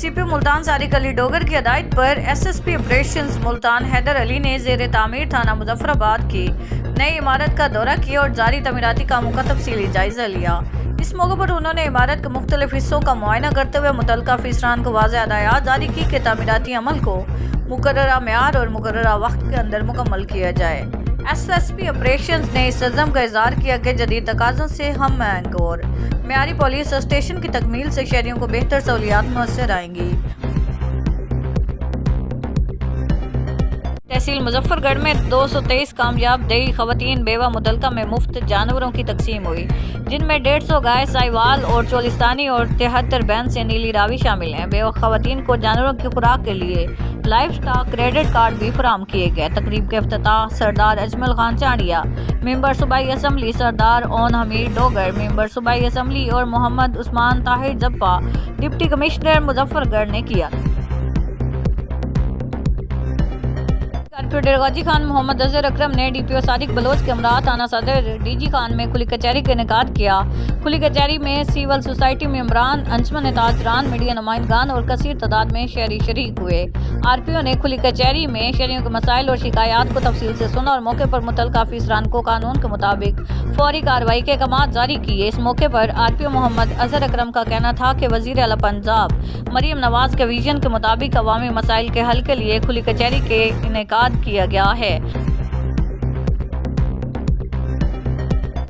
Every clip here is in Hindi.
सीपी मुल्तान सादिक अली डोगर की हिदायत पर एसएसपी ऑपरेशंस मुल्तान हैदर अली ने ज़ेर तामीर थाना मुजफ्फराबाद की नई इमारत का दौरा किया और जारी तमीराती कामों का तफसीली जायजा लिया। इस मौके पर उन्होंने इमारत के मुख्तलिफ हिस्सों का मुआयना करते हुए मुतल्लिका अफसरान को वाज़ेह हदायत जारी की कि तामीराती अमल को मुकर्ररा मेयार और मुकर्ररा वक्त के अंदर मुकम्मल किया जाए। एसएसपी ऑपरेशंस ने इस अज़्म का इज़हार किया कि जदीद तकाज़ों से हम हैंग और मेयारी पुलिस स्टेशन की तकमील से शहरियों को बेहतर सहूलियात मुयस्सर आएंगी। तहसील मुजफ्फरगढ़ में 223 कामयाब देही खवातीन बेवा मुतल्लिका में मुफ्त जानवरों की तकसीम हुई, जिनमें 150 गाय साहिवाल और चोलिस्तानी और 73 बैन से नीली रावी शामिल हैं। बेवा खवातीन को जानवरों की खुराक के लिए लाइफ स्टॉक क्रेडिट कार्ड भी फराहम किए गए। तकरीब के इफ्तिताह सरदार अजमल खान चांडिया, मेंबर सूबाई असम्बली सरदार ओन हमीद डोगर, मेंबर सूबाई असम्बली और मोहम्मद उस्मान ताहिर जब्बा, डिप्टी कमिश्नर मुजफ्फरगढ़ ने किया। डेरा गाजी खान मोहम्मद अजहर अकरम ने डीपीओ सादिक बलोच के हमरा थाना सदर डीजी खान में खुली कचहरी का इनेकाद किया। खुली कचहरी में सिविल सोसाइटी मेंबरान, अंजमन ताजरान, मीडिया नुमाइंदगान और कसीर तादाद में शहरी शरीक हुए। आरपीओ ने खुली कचहरी में शहरियों के मसाइल और शिकायत को तफसील से सुना और मौके पर मुतल्लिका अफसरान को कानून के मुताबिक फौरी कार्रवाई के अहकाम जारी किए। इस मौके पर आरपीओ मोहम्मद अजहर अकरम का कहना था कि वजीर आला पंजाब मरीम नवाज के विजन के मुताबिक अवामी मसाइल के हल के लिए खुली कचहरी के इनेकाद किया गया है।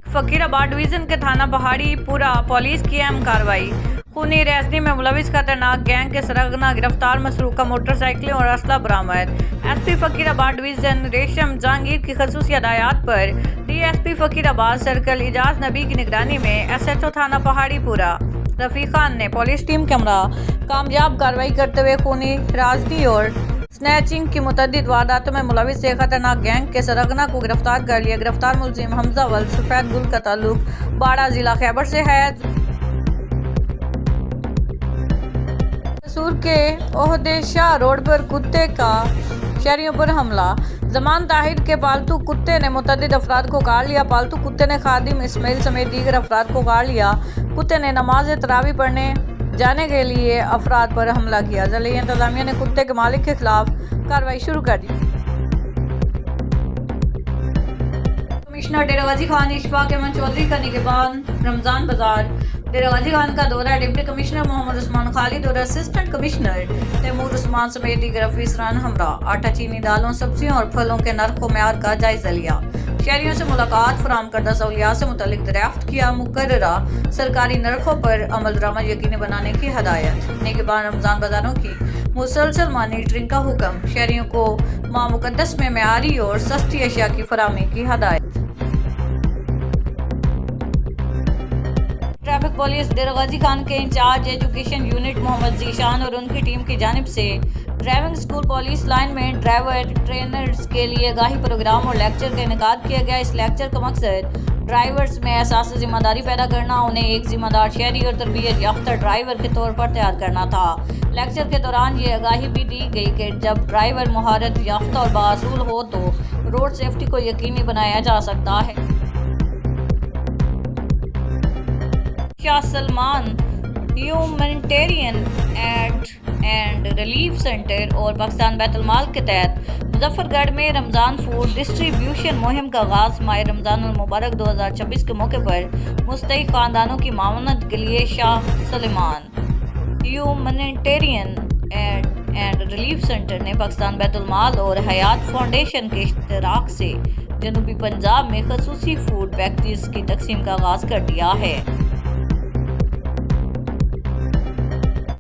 फकीराबाद डिवीजन के थाना पहाड़ी पूरा पुलिस की अहम कार्रवाई। खूनी रेजनी में मुलविस खतरनाक गैंग के सरगना गिरफ्तार, मसरूका मोटरसाइकिलें और असला बरामद। एसपी फकीराबाद डिवीजन रेशम जहांगीर की खसूसी हदायत पर डीएसपी फकीराबाद सर्कल इजाज नबी की निगरानी में एसएचओ थाना पहाड़ी पूरा रफीक खान ने पुलिस टीम के हमरा कामयाब कार्रवाई करते हुए खूनी राजनी और स्नैचिंग की मुतअद्दिद वारदातों में मुलविस एक खतरनाक गैंग के सरगना को गिरफ्तार कर लिया। गिरफ्तार मुलजिम हमजा वल सफेद गुल का ताल्लुक बाड़ा जिला खैबर से है। कसूर के ओहदे शाह रोड पर कुत्ते का शहरियों पर हमला। जमान ताहिर के पालतू कुत्ते ने मुतअद्दिद अफराद को काट लिया। पालतू कुत्ते ने खादिम इस्माइल समेत दीगर अफराद को काट लिया। कुत्ते ने नमाज तरावी पढ़ने जाने के लिए अफराद पर हमला किया। ज़िले इंतजामिया ने कुत्ते के मालिक के खिलाफ कार्रवाई शुरू कर दी। कमिश्नर डेरा गाजी खान इशफाक अहमद चौधरी का निगहबान रमजान बाजार डेरा गाजी खान का दौरा। डिप्टी कमिश्नर मोहम्मद उस्मान खालिद और असिस्टेंट कमिश्नर तैमूर उस्मान समेत दीगर अफसरान हमरा आटा, चीनी, दालों, सब्जियों और फलों के नर्खों मेयार का जायजा लिया। शहरियों से मुलाकात, फराहम करदा सहूलियात से मुतल्लिक दरियाफ्त किया। मुकर्ररा सरकारी नर्खों पर अमल दरामद यकीनी बनाने की हदायत। निगहबान रमजान बाजारों की मुसलसल मॉनिटरिंग का हुक्म। शहरियों को माह मुकद्दस में मेयारी और सस्ती अशिया की फराहमी की हदायत। ट्रैफिक पुलिस डेरा गाजी खान के incharge education unit Mohammad Zeeshan और उनकी टीम की जानिब से ड्राइविंग स्कूल पुलिस लाइन में ड्राइवर ट्रेनर्स के लिए आगाही प्रोग्राम और लेक्चर का इनेकाद किया गया। इस लेक्चर का मकसद ड्राइवर्स में एहसास जिम्मेदारी पैदा करना, उन्हें एक जिम्मेदार शहरी और तरबियत याफ्ता ड्राइवर के तौर पर तैयार करना था। लेक्चर के दौरान ये आगाही भी दी गई कि जब ड्राइवर महारत याफ्ता और बासूल हो तो रोड सेफ्टी को यकीनी बनाया जा सकता है। Shah Salman humanitarian add and relief centre और पाकिस्तान बैतुल माल के तहत मुजफ्फरगढ़ में रमज़ान फूड डिस्ट्रीब्यूशन मुहिम का आगाज़। माह रमज़ान मुबारक 2026 के मौके पर मुस्तहिक खानदानों की मावनत के लिए Shah Salman humanitarian add and relief centre ने पाकिस्तान बैतुल माल और हयात फाउंडेशन के इश्तराक से जनूबी पंजाब में खसूसी फूड पैकेजेस की तकसीम का आगाज़ कर दिया है।